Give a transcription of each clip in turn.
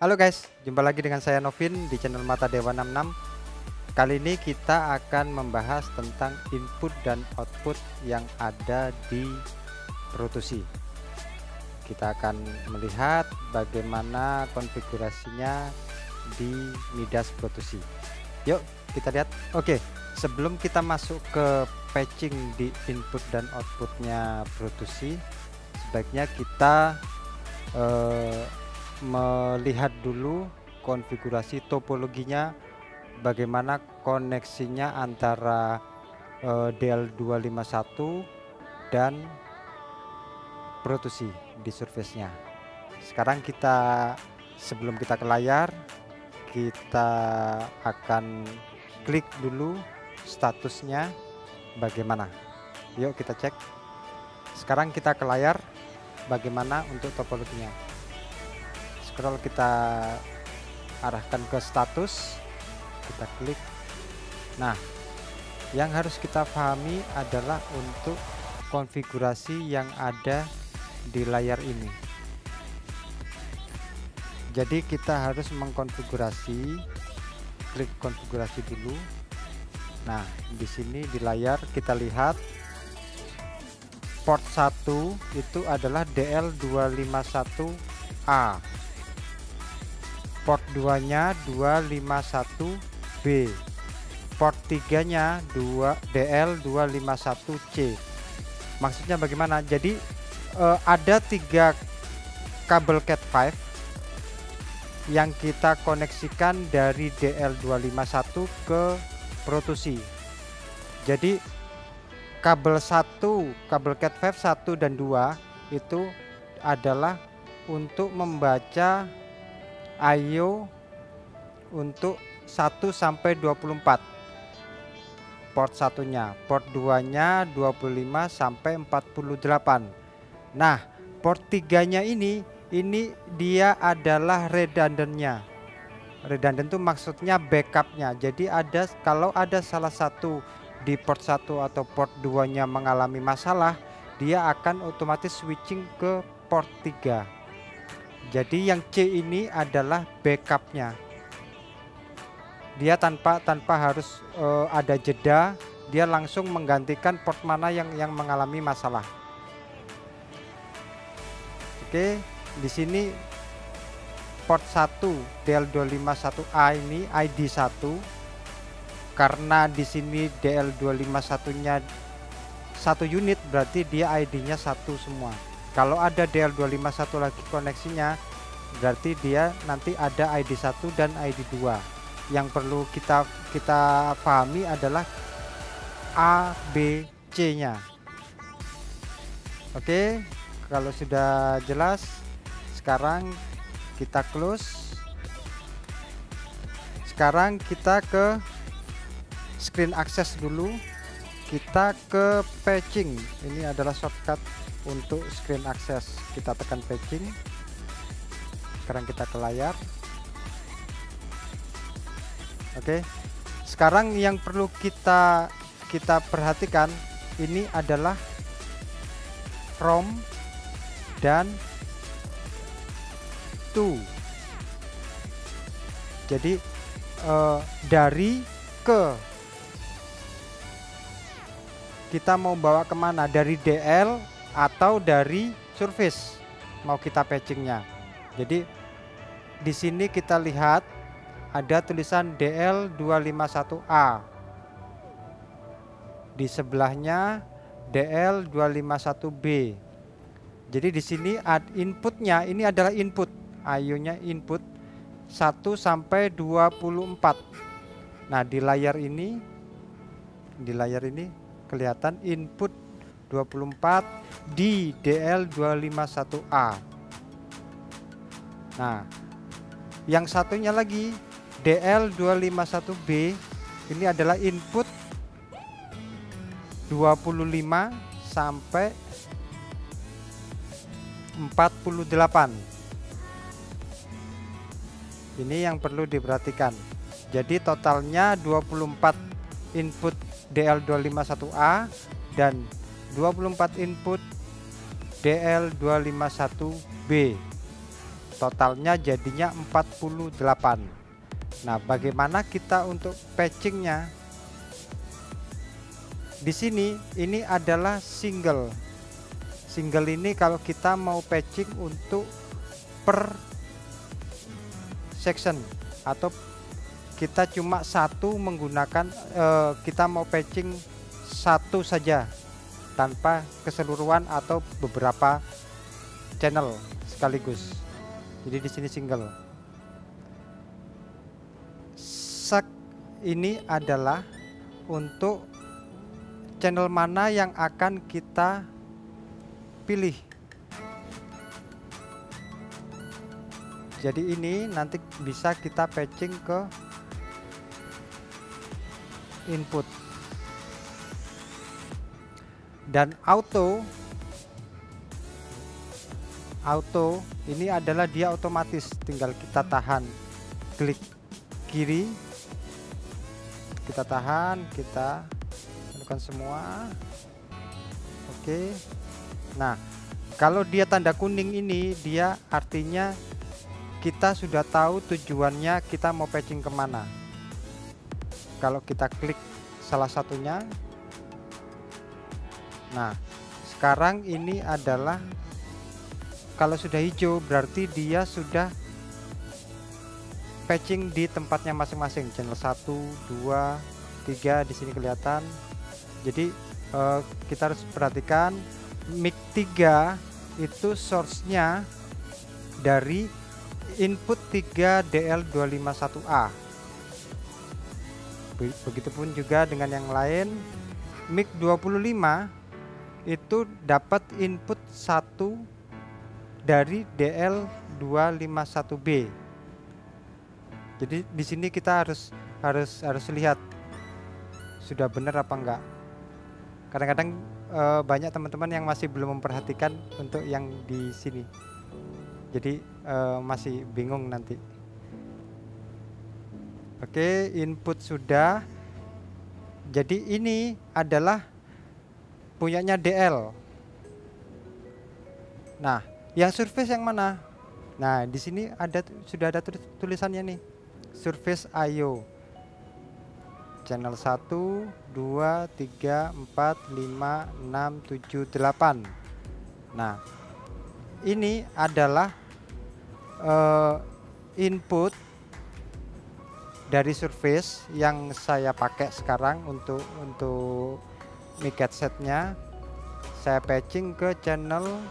Halo guys, jumpa lagi dengan saya Novin di channel Mata Dewa 66. Kali ini kita akan membahas tentang input dan output yang ada di Pro 2C. Kita akan melihat bagaimana konfigurasinya di Midas Pro 2C. Yuk kita lihat. Oke, sebelum kita masuk ke patching di input dan outputnya Pro 2C, sebaiknya kita melihat dulu konfigurasi topologinya, bagaimana koneksinya antara DL251 dan Pro 2C di surface-nya. Sekarang sebelum kita ke layar, kita akan klik dulu statusnya bagaimana. Yuk kita cek. Sekarang kita ke layar, bagaimana untuk topologinya. Scroll, kita arahkan ke status, kita klik. Nah, yang harus kita pahami adalah untuk konfigurasi yang ada di layar ini. Jadi kita harus mengkonfigurasi, klik konfigurasi dulu. Nah, di sini di layar kita lihat port 1 itu adalah DL251A. Port 2 nya 251B, port 3 nya DL251C. Maksudnya bagaimana? Jadi ada 3 kabel Cat5 yang kita koneksikan dari DL251 ke Pro 2C. Jadi kabel Cat5 1 dan 2 itu adalah untuk membaca I/O untuk 1 sampai 24. Port 1-nya, port 2-nya 25 sampai 48. Nah, port 3-nya ini dia adalah redundannya. Redundant itu maksudnya backupnya. Jadi kalau ada salah satu di port 1 atau port 2-nya mengalami masalah, dia akan otomatis switching ke port 3. Jadi yang C ini adalah backupnya. Dia tanpa harus ada jeda, dia langsung menggantikan port mana yang mengalami masalah. Oke, di sini port 1 DL251A ini ID 1. Karena di sini DL251-nya 1 unit, berarti dia ID-nya 1 semua. Kalau ada DL251 lagi koneksinya, berarti dia nanti ada ID 1 dan ID 2. Yang perlu kita pahami adalah A, B, C-nya. Oke, kalau sudah jelas, sekarang kita close. Sekarang kita ke screen access dulu. Kita ke patching. Ini adalah shortcut untuk screen access. Kita tekan patching. Sekarang kita ke layar. Oke. Sekarang yang perlu kita perhatikan ini adalah from dan to. Jadi dari ke, kita mau bawa kemana, dari DL atau dari surface mau kita patchingnya. Jadi di sini kita lihat ada tulisan DL251A, di sebelahnya DL251B. Jadi di sini inputnya ini adalah input, I/O-nya input 1 sampai 24. Nah, di layar ini kelihatan input 24 di DL251A. Nah, yang satunya lagi DL251B ini adalah input 25 sampai 48. Ini yang perlu diperhatikan. Jadi totalnya 24 input DL251A dan 24 input DL251B. totalnya jadinya 48. Nah, bagaimana kita untuk patchingnya? Di sini ini adalah single ini kalau kita mau patching untuk per section, atau kita cuma satu menggunakan kita mau patching satu saja tanpa keseluruhan atau beberapa channel sekaligus. Jadi di sini single. Sec ini adalah untuk channel mana yang akan kita pilih. Jadi ini nanti bisa kita patching ke input. Dan auto ini adalah dia otomatis, tinggal kita tahan, klik kiri, kita tahan, kita lakukan semua. Oke. Nah, kalau dia tanda kuning ini, dia artinya kita sudah tahu tujuannya kita mau patching kemana. Kalau kita klik salah satunya, nah sekarang ini adalah, kalau sudah hijau berarti dia sudah patching di tempatnya masing-masing, channel 1, 2, 3 di sini kelihatan. Jadi kita harus perhatikan mic 3 itu source-nya dari input 3 DL251A. Begitupun juga dengan yang lain. Mic 25 itu dapat input 1 dari DL251B. Jadi di sini kita harus lihat sudah benar apa enggak. Kadang-kadang banyak teman-teman yang masih belum memperhatikan untuk yang di sini. Jadi masih bingung nanti. Oke, input sudah. Jadi ini adalah punyanya DL. Nah, yang surface yang mana? Nah, di sini sudah ada tulisannya nih. Surface IO. Channel 1, 2, 3, 4, 5, 6, 7, 8. Nah, ini adalah input dari surface yang saya pakai sekarang untuk mic headsetnya. Saya patching ke channel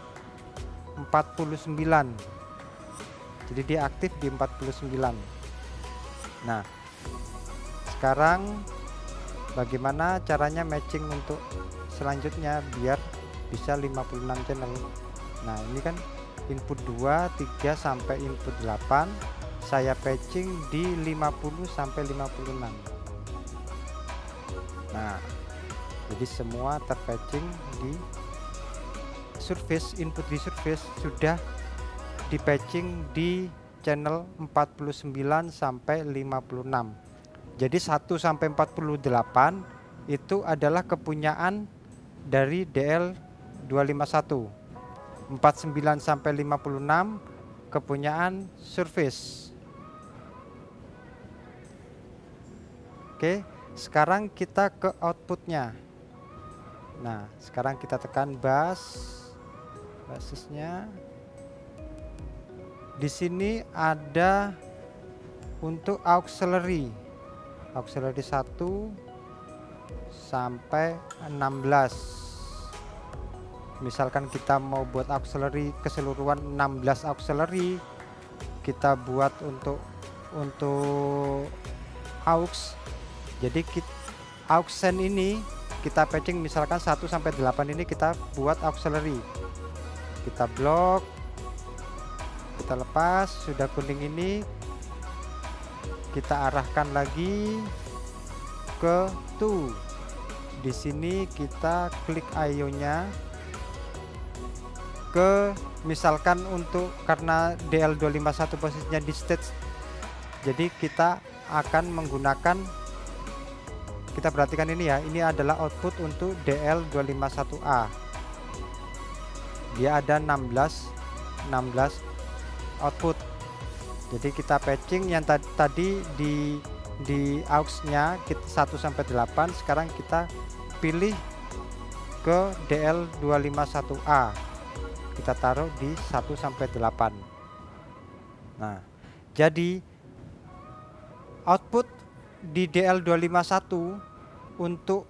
49. Jadi dia aktif di 49. Nah, sekarang bagaimana caranya matching untuk selanjutnya biar bisa 56 channel. Nah, ini kan input 2, 3 sampai input 8. Saya patching di 50 sampai 56. Nah, jadi semua terpatching di surface. Input di surface sudah dipatching di channel 49 sampai 56. Jadi 1 sampai 48 itu adalah kepunyaan dari DL251. 49 sampai 56 kepunyaan surface. Oke, sekarang kita ke outputnya. Nah, sekarang kita tekan basisnya. Di sini ada untuk auxiliary 1 sampai 16. Misalkan kita mau buat auxiliary keseluruhan 16 auxiliary, kita buat untuk aux. Jadi auxen ini kita patching misalkan 1 sampai 8 ini kita buat auxiliary. Kita blok, kita lepas, sudah kuning ini kita arahkan lagi ke 2. Di sini kita klik IO-nya ke, misalkan untuk karena DL251 posisinya di stage, jadi kita akan menggunakan, kita perhatikan ini ya, ini adalah output untuk DL251A. Dia ada 16 output. Jadi kita patching yang tadi di aux-nya 1 sampai 8, sekarang kita pilih ke DL251A. Kita taruh di 1 sampai 8. Nah, jadi output di DL251 untuk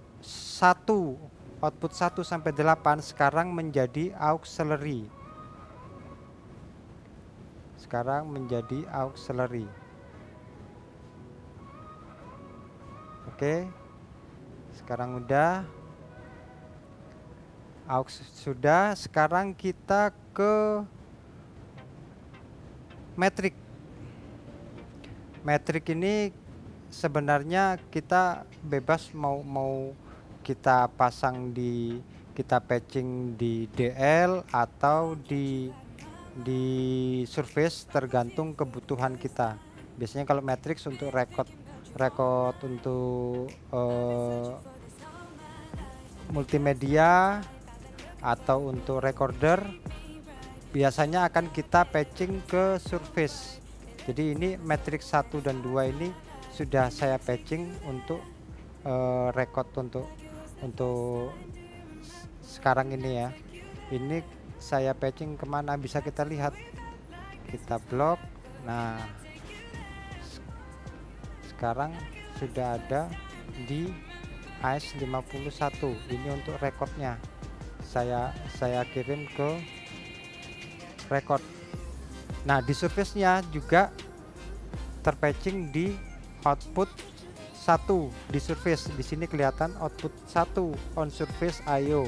output 1 sampai 8 sekarang menjadi auxiliary. Sekarang menjadi auxiliary. Oke. Sekarang udah aux sudah, sekarang kita ke metrik. Metrik ini sebenarnya kita bebas mau kita pasang kita patching di DL atau di surface, tergantung kebutuhan kita. Biasanya kalau matrix untuk record untuk multimedia atau untuk recorder, biasanya akan kita patching ke surface. Jadi ini matrix 1 dan 2 ini sudah saya patching untuk record untuk sekarang ini ya. Ini saya patching kemana, bisa kita lihat, kita blok. Nah, sekarang sudah ada di AS51. Ini untuk recordnya, saya kirim ke record. Nah, di surface-nya juga terpatching di output 1 di surface. Di sini kelihatan output 1 on surface IO.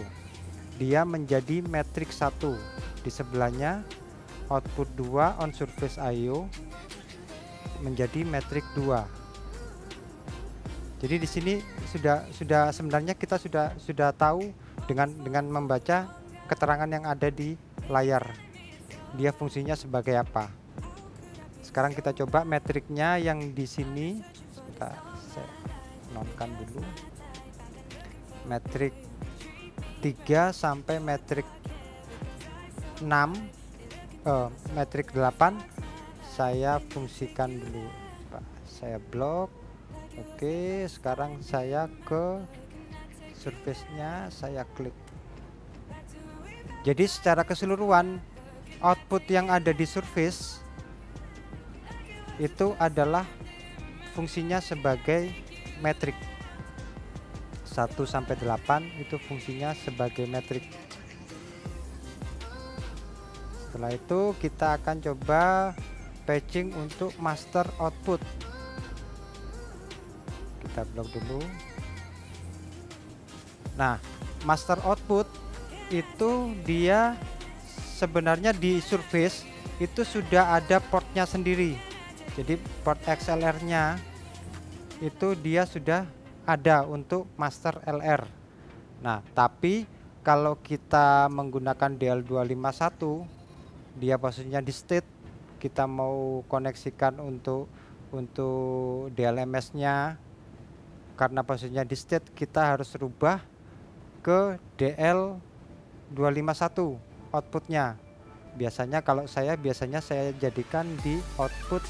Dia menjadi matrix 1. Di sebelahnya output 2 on surface IO menjadi matrix 2. Jadi di sini sudah sebenarnya kita sudah tahu dengan membaca keterangan yang ada di layar, dia fungsinya sebagai apa. Sekarang kita coba metriknya yang di sini. Saya nonkan dulu. Metrik 3 sampai metrik 6, metrik 8 saya fungsikan dulu, Pak. Saya blok. Oke, sekarang saya ke surface-nya, saya klik. Jadi secara keseluruhan output yang ada di surface itu adalah fungsinya sebagai metrik. 1 sampai 8 itu fungsinya sebagai metrik. Setelah itu kita akan coba patching untuk master output. Kita blok dulu. Nah, master output itu dia sebenarnya di surface itu sudah ada portnya sendiri. Jadi port XLR-nya itu dia sudah ada untuk master LR. Nah, tapi kalau kita menggunakan DL251, dia posisinya di state, kita mau koneksikan untuk DLMS-nya, karena posisinya di state, kita harus rubah ke DL251 outputnya. Biasanya kalau saya jadikan di output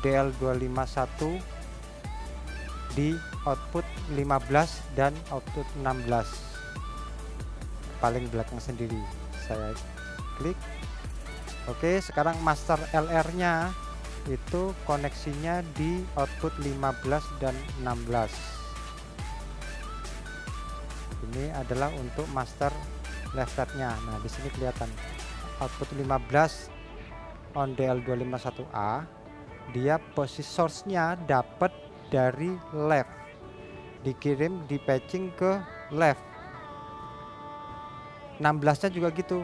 DL251 di output 15 dan output 16, paling belakang sendiri. Saya klik. Oke, sekarang master LR nya itu koneksinya di output 15 dan 16. Ini adalah untuk master left nya. Nah, di sini kelihatan output 15 on DL251A, dia posisi source-nya dapat dari left, dikirim di patching ke left. 16 nya juga gitu,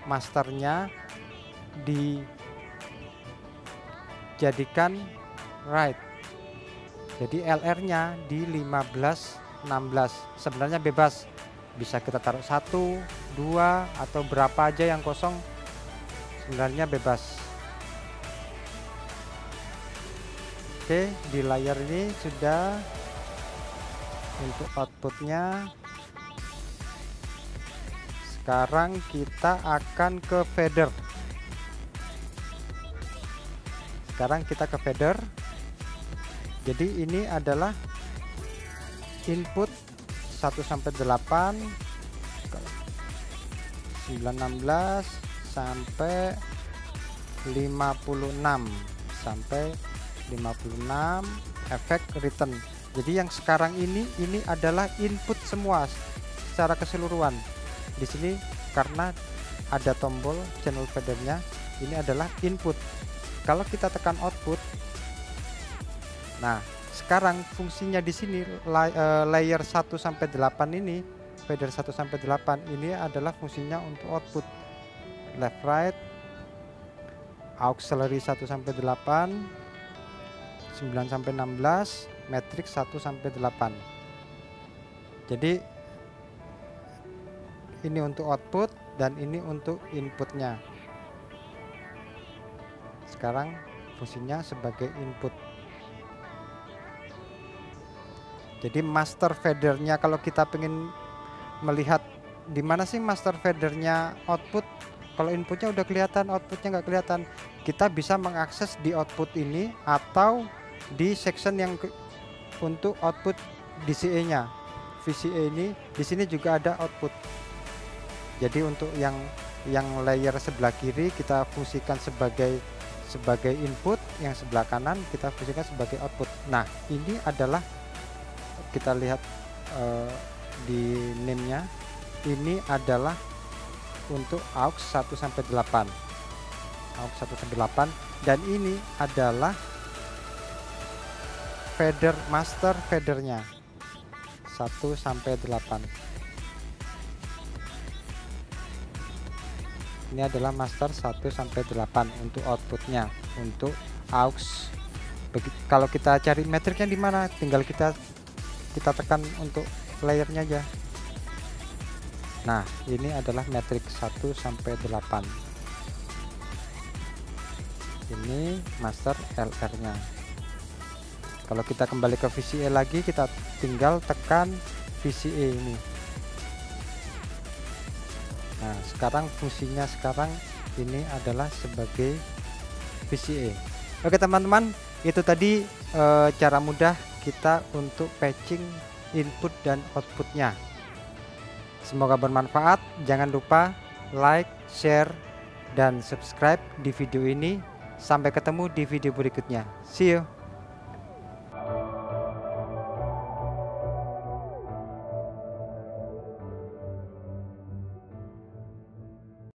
masternya dijadikan right, jadi LR nya di 15 16. Sebenarnya bebas, bisa kita taruh 1 2 atau berapa aja yang kosong, sebenarnya bebas. Oke, di layar ini sudah untuk outputnya. Sekarang kita akan ke fader. sekarang kita ke fader. Jadi ini adalah input 1 sampai 8, 916 sampai 56 efek return. Jadi yang sekarang ini adalah input semua secara keseluruhan. Di sini karena ada tombol channel fadernya, ini adalah input. Kalau kita tekan output, nah sekarang fungsinya di sini layer 1 sampai 8 ini, fader 1 sampai 8 ini adalah fungsinya untuk output left right, auxiliary 1 sampai 8, 9 sampai 16, matrix 1 sampai 8. Jadi ini untuk output dan ini untuk inputnya. Sekarang fungsinya sebagai input. Jadi master fadernya, kalau kita pengen melihat di mana sih master fadernya output, kalau inputnya udah kelihatan, outputnya nggak kelihatan, kita bisa mengakses di output ini atau di section yang untuk output DCA-nya. VCA ini di sini juga ada output. Jadi untuk yang layer sebelah kiri kita fungsikan sebagai input, yang sebelah kanan kita fungsikan sebagai output. Nah, ini adalah kita lihat di name-nya, ini adalah untuk aux 1 sampai 8. aux 1 sampai 8, dan ini adalah fader master fadernya 1 sampai 8. Ini adalah master 1 sampai 8 untuk outputnya, untuk aux. Kalau kita cari metriknya di mana, tinggal kita tekan untuk layernya aja. Nah, ini adalah metrik 1 sampai 8. Ini master LR-nya. Kalau kita kembali ke VCA lagi, kita tinggal tekan VCA ini. Nah, sekarang fungsinya ini adalah sebagai VCA. Oke teman-teman, itu tadi cara mudah kita untuk patching input dan outputnya. Semoga bermanfaat. Jangan lupa like, share, dan subscribe di video ini. Sampai ketemu di video berikutnya. See you.